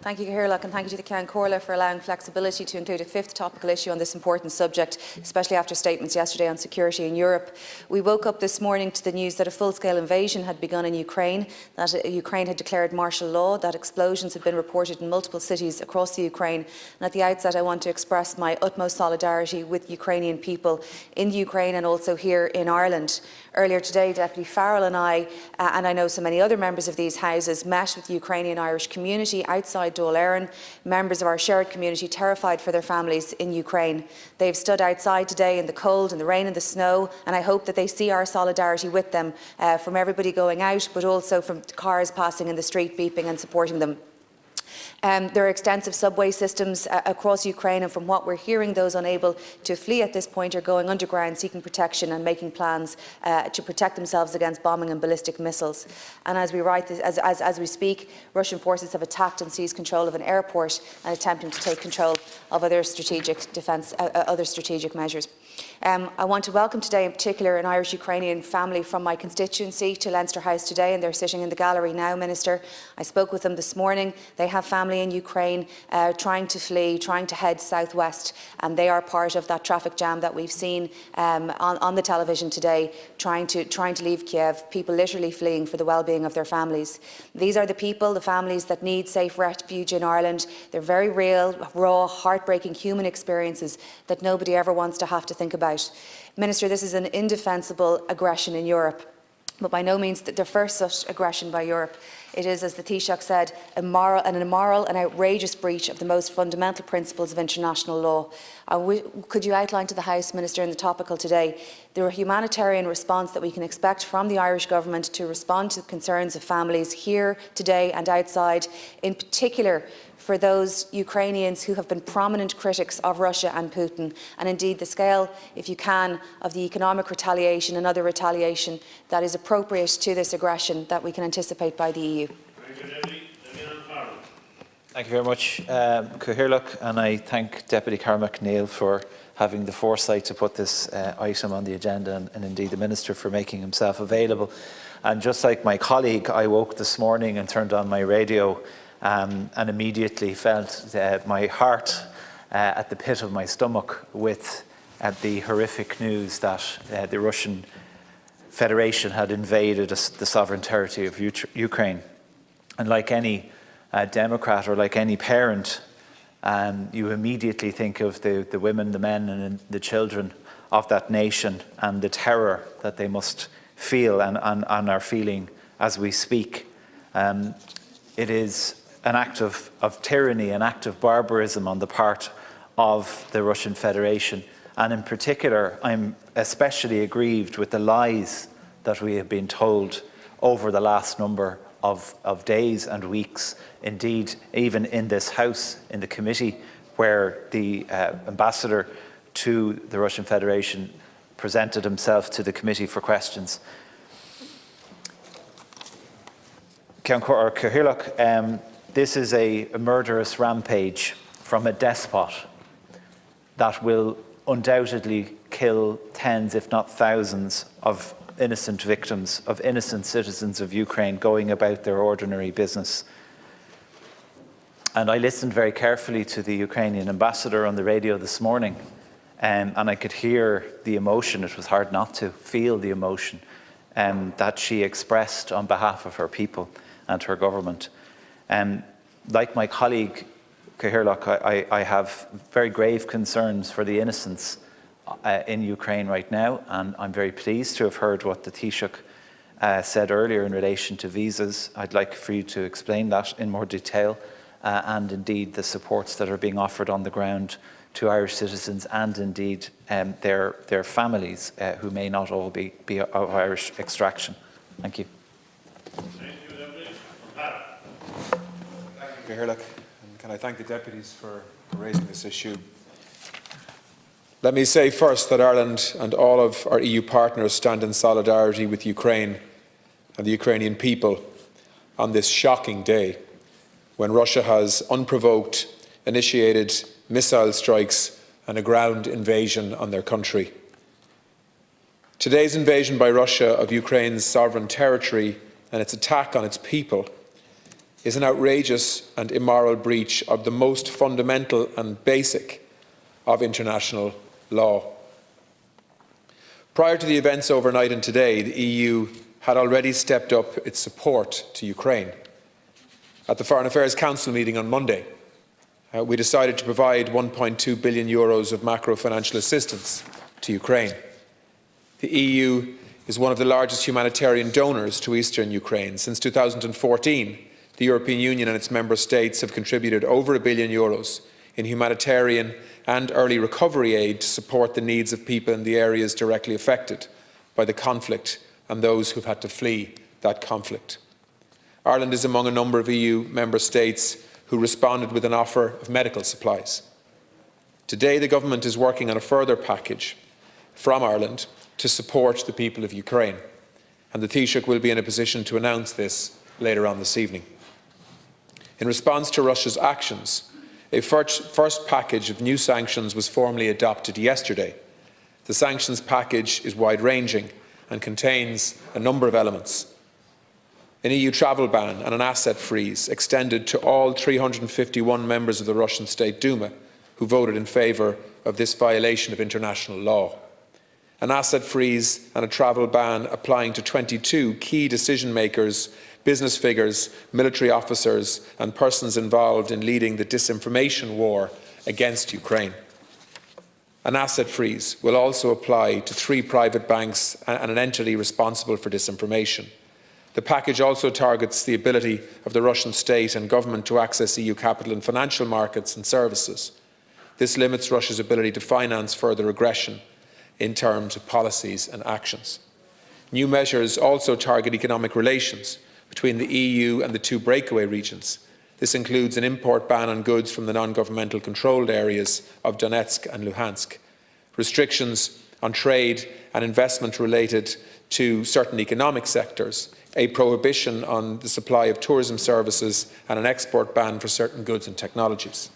Thank you, Carroll, and thank you to the Ceann Comhairle for allowing flexibility to include a fifth topical issue on this important subject, especially after statements yesterday on security in Europe. We woke up this morning to the news that a full-scale invasion had begun in Ukraine, that Ukraine had declared martial law, that explosions had been reported in multiple cities across the Ukraine. And at the outset, I want to express my utmost solidarity with Ukrainian people in the Ukraine and also here in Ireland. Earlier today, Deputy Farrell and I know so many other members of these houses, met with the Ukrainian Irish community outside Dáil Éireann, members of our shared community terrified for their families in Ukraine. They've stood outside today in the cold, in the rain and the snow, and I hope that they see our solidarity with them, from everybody going out, but also from cars passing in the street beeping and supporting them. There are extensive subway systems across Ukraine, and from what we're hearing, those unable to flee at this point are going underground seeking protection and making plans to protect themselves against bombing and ballistic missiles. And as we write this, as we speak, Russian forces have attacked and seized control of an airport and attempting to take control of other strategic defence, other strategic measures. I want to welcome today in particular an Irish-Ukrainian family from my constituency to Leinster House today, and they're sitting in the gallery now, Minister. I spoke with them this morning. They have family in Ukraine trying to flee, trying to head southwest, and they are part of that traffic jam that we've seen on the television today, trying to leave Kiev, people literally fleeing for the well-being of their families. These are the people, the families that need safe refuge in Ireland. They're very real, raw, heartbreaking human experiences that nobody ever wants to have to think about. Minister, this is an indefensible aggression in Europe, but by no means the first such aggression by Europe. It is, as the Taoiseach said, an immoral and outrageous breach of the most fundamental principles of international law. Could you outline to the House, Minister, in the topical today, the humanitarian response that we can expect from the Irish Government to respond to the concerns of families here today and outside, in particular for those Ukrainians who have been prominent critics of Russia and Putin, and indeed the scale, if you can, of the economic retaliation and other retaliation that is appropriate to this aggression that we can anticipate by the EU? Thank you very much, Cathaoirleach, and I thank Deputy Carroll-MacNeill for having the foresight to put this item on the agenda, and indeed the Minister for making himself available. And just like my colleague, I woke this morning and turned on my radio and immediately felt my heart at the pit of my stomach with the horrific news that the Russian Federation had invaded the sovereign territory of Ukraine. And like any Democrat or like any parent, you immediately think of the women, the men and the children of that nation and the terror that they must feel and are feeling as we speak. It is an act of tyranny, an act of barbarism on the part of the Russian Federation. And in particular, I'm especially aggrieved with the lies that we have been told over the last number of days and weeks. Indeed, even in this House, in the committee, where the ambassador to the Russian Federation presented himself to the committee for questions. Cathaoirleach, this is a murderous rampage from a despot that will undoubtedly kill tens, if not thousands, of innocent victims, of innocent citizens of Ukraine going about their ordinary business. And I listened very carefully to the Ukrainian ambassador on the radio this morning, and I could hear the emotion. It was hard not to feel the emotion that she expressed on behalf of her people and her government. Like my colleague, Cathaoirleach, I have very grave concerns for the innocents in Ukraine right now, and I'm very pleased to have heard what the Taoiseach said earlier in relation to visas. I'd like for you to explain that in more detail, and indeed the supports that are being offered on the ground to Irish citizens and indeed their families who may not all be of Irish extraction. Thank you. Cathaoirleach, and can I thank the deputies for raising this issue. Let me say first that Ireland and all of our EU partners stand in solidarity with Ukraine and the Ukrainian people on this shocking day when Russia has unprovoked initiated missile strikes and a ground invasion on their country. Today's invasion by Russia of Ukraine's sovereign territory and its attack on its people is an outrageous and immoral breach of the most fundamental and basic of international law. Prior to the events overnight and today, the EU had already stepped up its support to Ukraine. At the Foreign Affairs Council meeting on Monday, we decided to provide €1.2 billion of macro-financial assistance to Ukraine. The EU is one of the largest humanitarian donors to eastern Ukraine. Since 2014, the European Union and its member states have contributed over €1 billion in humanitarian and early recovery aid to support the needs of people in the areas directly affected by the conflict and those who have had to flee that conflict. Ireland is among a number of EU member states who responded with an offer of medical supplies. Today, the government is working on a further package from Ireland to support the people of Ukraine, and the Taoiseach will be in a position to announce this later on this evening. In response to Russia's actions, a first package of new sanctions was formally adopted yesterday. The sanctions package is wide-ranging and contains a number of elements. An EU travel ban and an asset freeze extended to all 351 members of the Russian State Duma who voted in favour of this violation of international law. An asset freeze and a travel ban applying to 22 key decision-makers, business figures, military officers and persons involved in leading the disinformation war against Ukraine. An asset freeze will also apply to 3 private banks and an entity responsible for disinformation. The package also targets the ability of the Russian state and government to access EU capital and financial markets and services. This limits Russia's ability to finance further aggression in terms of policies and actions. New measures also target economic relations between the EU and the 2 breakaway regions. This includes an import ban on goods from the non-governmental controlled areas of Donetsk and Luhansk, restrictions on trade and investment related to certain economic sectors, a prohibition on the supply of tourism services and an export ban for certain goods and technologies.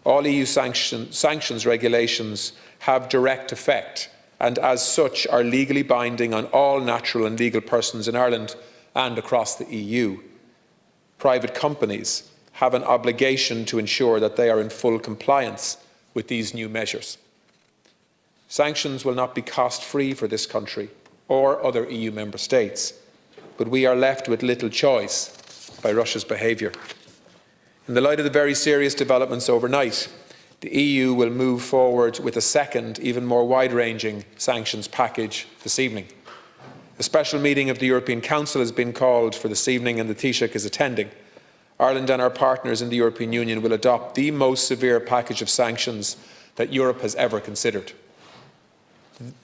All EU sanctions regulations have direct effect and as such are legally binding on all natural and legal persons in Ireland and across the EU. Private companies have an obligation to ensure that they are in full compliance with these new measures. Sanctions will not be cost-free for this country or other EU member states, but we are left with little choice by Russia's behaviour. In the light of the very serious developments overnight, the EU will move forward with a second, even more wide-ranging sanctions package this evening. A special meeting of the European Council has been called for this evening and the Taoiseach is attending. Ireland and our partners in the European Union will adopt the most severe package of sanctions that Europe has ever considered.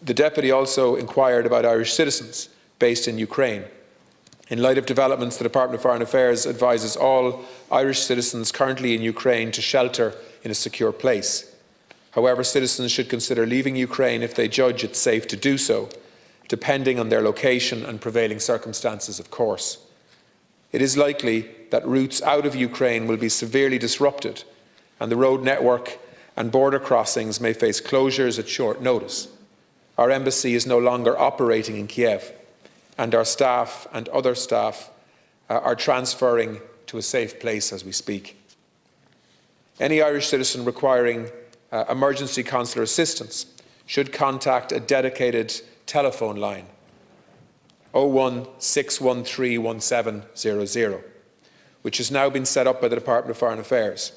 The Deputy also inquired about Irish citizens based in Ukraine. In light of developments, the Department of Foreign Affairs advises all Irish citizens currently in Ukraine to shelter in a secure place. However, citizens should consider leaving Ukraine if they judge it safe to do so, depending on their location and prevailing circumstances, of course. It is likely that routes out of Ukraine will be severely disrupted, and the road network and border crossings may face closures at short notice. Our embassy is no longer operating in Kiev, and our staff and other staff are transferring to a safe place as we speak. Any Irish citizen requiring emergency consular assistance should contact a dedicated telephone line 01 613 1700, which has now been set up by the Department of Foreign Affairs.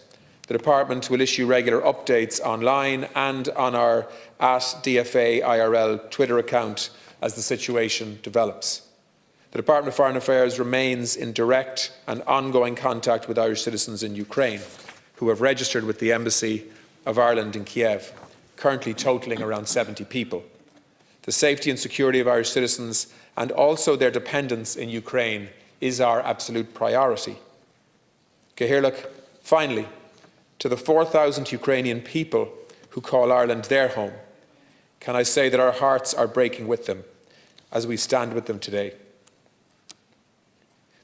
The Department will issue regular updates online and on our @DFA-IRL Twitter account as the situation develops. The Department of Foreign Affairs remains in direct and ongoing contact with Irish citizens in Ukraine who have registered with the Embassy of Ireland in Kiev, currently totalling around 70 people. The safety and security of Irish citizens and also their dependents in Ukraine is our absolute priority. Cathaoirleach, finally, to the 4,000 Ukrainian people who call Ireland their home, can I say that our hearts are breaking with them as we stand with them today.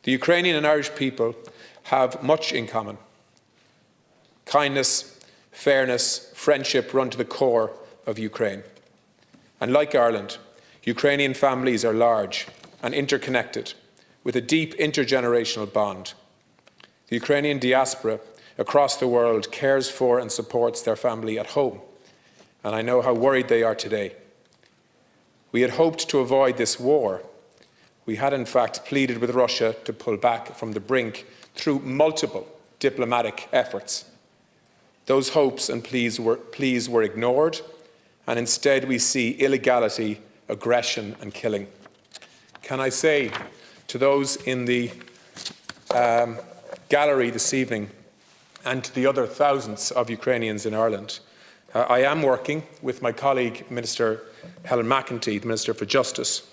The Ukrainian and Irish people have much in common. Kindness, fairness, friendship run to the core of Ukraine. And like Ireland, Ukrainian families are large and interconnected with a deep intergenerational bond. The Ukrainian diaspora across the world cares for and supports their family at home, and I know how worried they are today. We had hoped to avoid this war. We had in fact pleaded with Russia to pull back from the brink through multiple diplomatic efforts. Those hopes and pleas were ignored, and instead we see illegality, aggression and killing. Can I say to those in the gallery this evening and to the other thousands of Ukrainians in Ireland, I am working with my colleague Minister Helen McEntee, the Minister for Justice,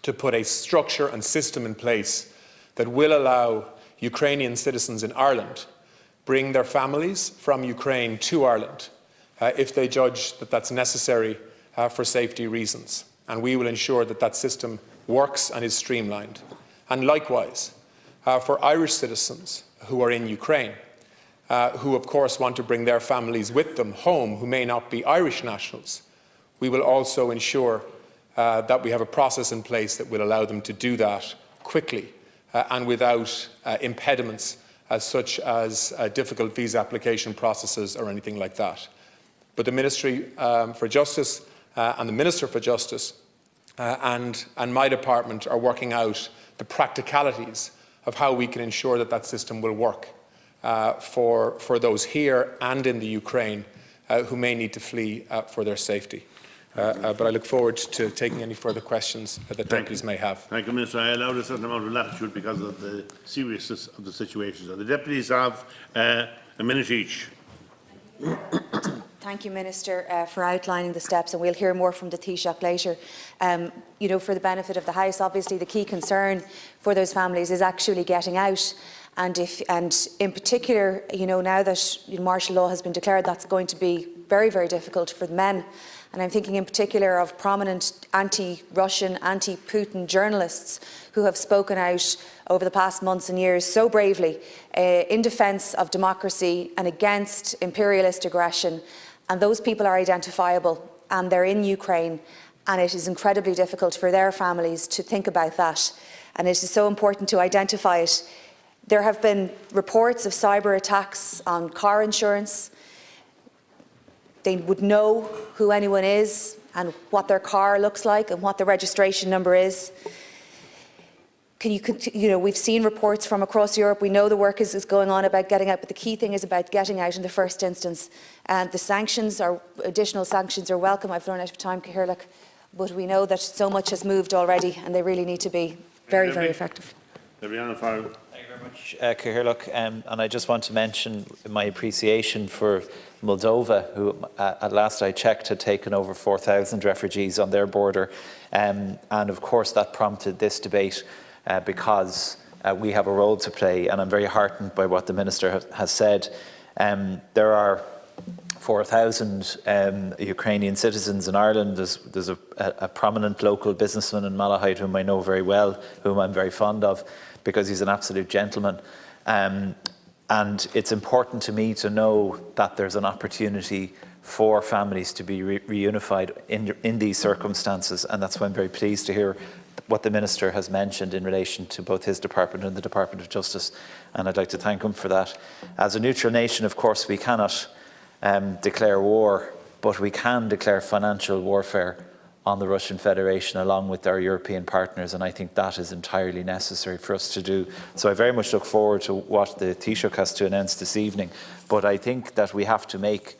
to put a structure and system in place that will allow Ukrainian citizens in Ireland bring their families from Ukraine to Ireland if they judge that that's necessary for safety reasons. And we will ensure that that system works and is streamlined. And likewise, for Irish citizens who are in Ukraine, who of course want to bring their families with them home, who may not be Irish nationals, we will also ensure that we have a process in place that will allow them to do that quickly and without impediments such as difficult visa application processes or anything like that. But the Ministry for Justice and the Minister for Justice and my department are working out the practicalities of how we can ensure that that system will work for those here and in the Ukraine who may need to flee for their safety. But I look forward to taking any further questions that deputies may have. Thank you, Minister. I allowed a certain amount of latitude because of the seriousness of the situation. So the deputies have a minute each. Thank you, Minister, for outlining the steps, and we'll hear more from the Taoiseach later. You know, for the benefit of the House, obviously the key concern for those families is actually getting out. And in particular, you know, now that martial law has been declared, that's going to be very, very difficult for the men. And I'm thinking in particular of prominent anti-Russian, anti-Putin journalists who have spoken out over the past months and years so bravely in defence of democracy and against imperialist aggression. And those people are identifiable and they're in Ukraine, and it is incredibly difficult for their families to think about that. And it is so important to identify it. There have been reports of cyber attacks on car insurance. They would know who anyone is and what their car looks like and what the registration number is. We've seen reports from across Europe. We know the work is going on about getting out, but the key thing is about getting out in the first instance. And the sanctions, additional sanctions, are welcome. I've run out of time, Carroll, but we know that so much has moved already, and they really need to be very, very effective. Farrell. Thank you very much, Cathaoirleach. And I just want to mention my appreciation for Moldova, who at last I checked had taken over 4,000 refugees on their border. And of course that prompted this debate because we have a role to play, and I'm very heartened by what the Minister has said. There are 4,000 Ukrainian citizens in Ireland. There's a prominent local businessman in Malahide whom I know very well, whom I'm very fond of, because he's an absolute gentleman. And it's important to me to know that there's an opportunity for families to be reunified in these circumstances, and that's why I'm very pleased to hear what the Minister has mentioned in relation to both his department and the Department of Justice, and I'd like to thank him for that. As a neutral nation, of course, we cannot declare war, but we can declare financial warfare on the Russian Federation along with our European partners, and I think that is entirely necessary for us to do. So I very much look forward to what the Taoiseach has to announce this evening, but I think that we have to make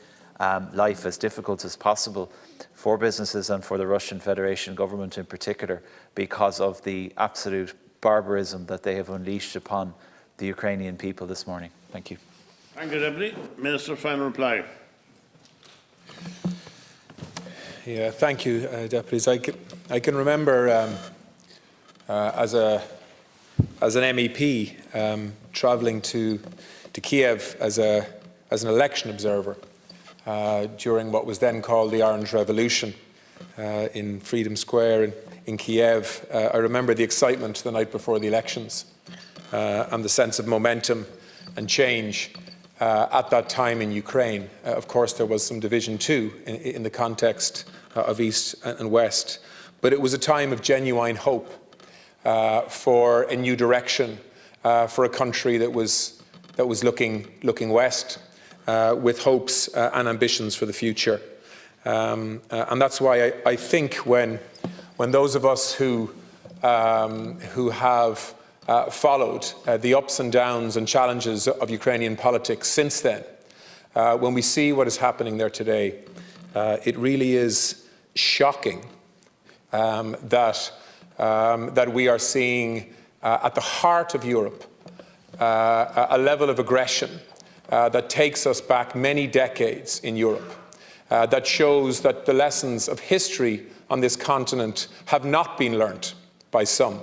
life as difficult as possible for businesses and for the Russian Federation government in particular, because of the absolute barbarism that they have unleashed upon the Ukrainian people this morning. Thank you. Thank you, Deputy. Minister, final reply. Yeah, thank you, deputies. I can remember as an MEP travelling to Kiev as an election observer during what was then called the Orange Revolution in Freedom Square in Kiev. I remember the excitement the night before the elections and the sense of momentum and change at that time in Ukraine. Of course, there was some division too in the context of East and West, but it was a time of genuine hope for a new direction, for a country that was that was looking west with hopes and ambitions for the future. And that's why I think when those of us who have followed the ups and downs and challenges of Ukrainian politics since then, when we see what is happening there today, it really is shocking that we are seeing at the heart of Europe a level of aggression that takes us back many decades in Europe, that shows that the lessons of history on this continent have not been learnt by some,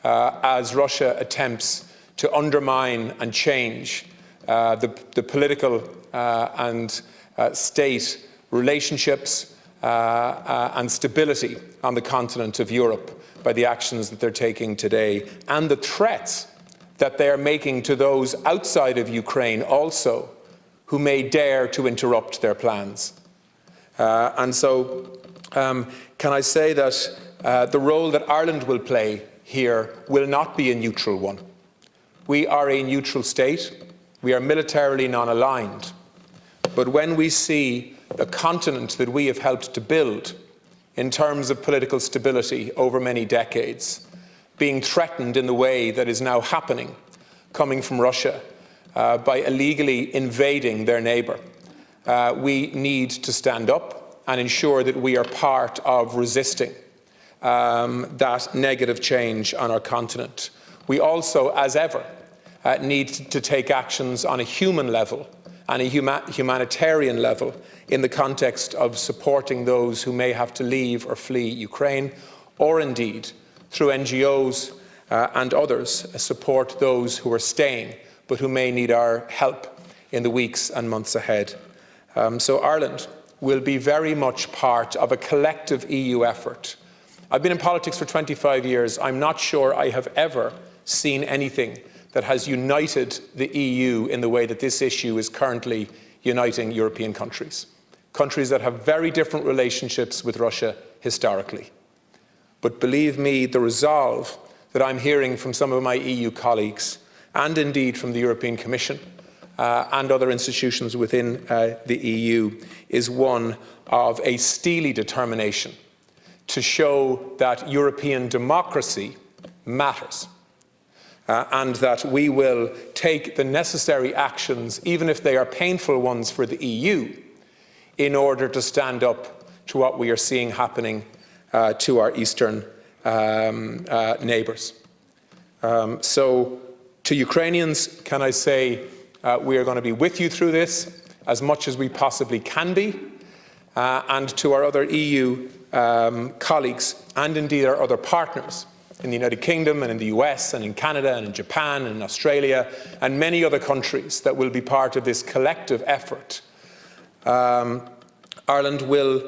as Russia attempts to undermine and change the political and state relationships and stability on the continent of Europe by the actions that they're taking today, and the threats that they are making to those outside of Ukraine also who may dare to interrupt their plans. And so can I say that the role that Ireland will play here will not be a neutral one. We are a neutral state. We are militarily non-aligned. But when we see the continent that we have helped to build in terms of political stability over many decades being threatened in the way that is now happening, coming from Russia, by illegally invading their neighbour, we need to stand up and ensure that we are part of resisting that negative change on our continent. We also, as ever, need to take actions on a human level and a humanitarian level in the context of supporting those who may have to leave or flee Ukraine, or indeed, through NGOs and others, support those who are staying but who may need our help in the weeks and months ahead. So Ireland will be very much part of a collective EU effort. I've been in politics for 25 years. I'm not sure I have ever seen anything that has united the EU in the way that this issue is currently uniting European countries. Countries that have very different relationships with Russia historically. But believe me, the resolve that I'm hearing from some of my EU colleagues, and indeed from the European Commission and other institutions within the EU, is one of a steely determination to show that European democracy matters. And that we will take the necessary actions, even if they are painful ones for the EU, in order to stand up to what we are seeing happening to our eastern neighbours. So to Ukrainians, can I say we are going to be with you through this as much as we possibly can be, and to our other EU colleagues and indeed our other partners in the United Kingdom and in the US and in Canada and in Japan and in Australia and many other countries that will be part of this collective effort. Ireland will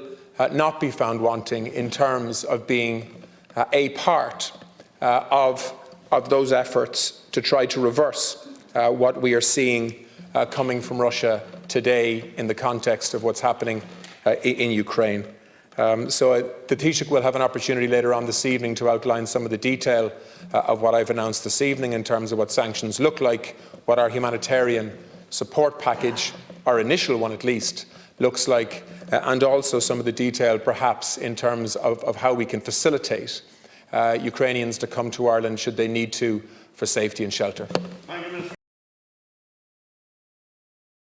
not be found wanting in terms of being a part of those efforts to try to reverse what we are seeing coming from Russia today in the context of what's happening in Ukraine. So the Taoiseach will have an opportunity later on this evening to outline some of the detail of what I've announced this evening in terms of what sanctions look like, what our humanitarian support package, our initial one at least, looks like, and also some of the detail perhaps in terms of how we can facilitate Ukrainians to come to Ireland should they need to for safety and shelter.